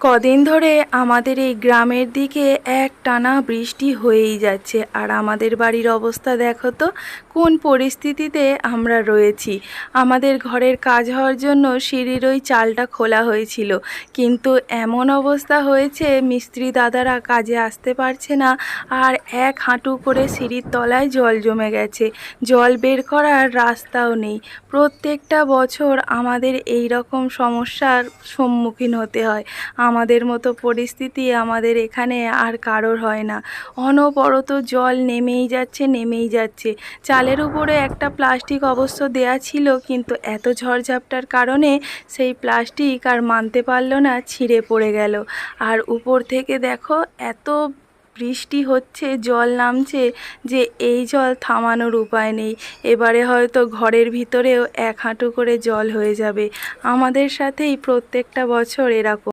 কদিন ধরে আমাদের এই গ্রামের দিকে একটানা বৃষ্টি হয়েই যাচ্ছে। আর আমাদের বাড়ির অবস্থা দেখো তো, কোন পরিস্থিতিতে আমরা রয়েছি। আমাদের ঘরের কাজ হওয়ার জন্য সিঁড়ির ওই চালটা খোলা হয়েছিল, কিন্তু এমন অবস্থা হয়েছে মিস্ত্রি দাদারা কাজে আসতে পারছে না। আর এক হাঁটু করে সিঁড়ির তলায় জল জমে গেছে, জল বের করার রাস্তাও নেই। প্রত্যেকটা বছর আমাদের এই রকম সমস্যার সম্মুখীন হতে হয়। আমাদের মতো পরিস্থিতি আমাদের এখানে আর কারোর হয় না। অনবরত জল নেমেই যাচ্ছে নেমেই যাচ্ছে। চালের উপরে একটা প্লাস্টিক অবশ্য দেয়া ছিল, কিন্তু এত ঝড়ঝাপটার কারণে সেই প্লাস্টিক আর মানতে পারলো না, ছিঁড়ে পড়ে গেল। আর উপর থেকে দেখো এত বৃষ্টি হচ্ছে, জল নামছে, যে এই জল থামানোর উপায় নেই। এবারে হয়তো ঘরের ভিতরেও এক হাঁটু করে জল হয়ে যাবে। আমাদের সাথেই প্রত্যেকটা বছর এরকম।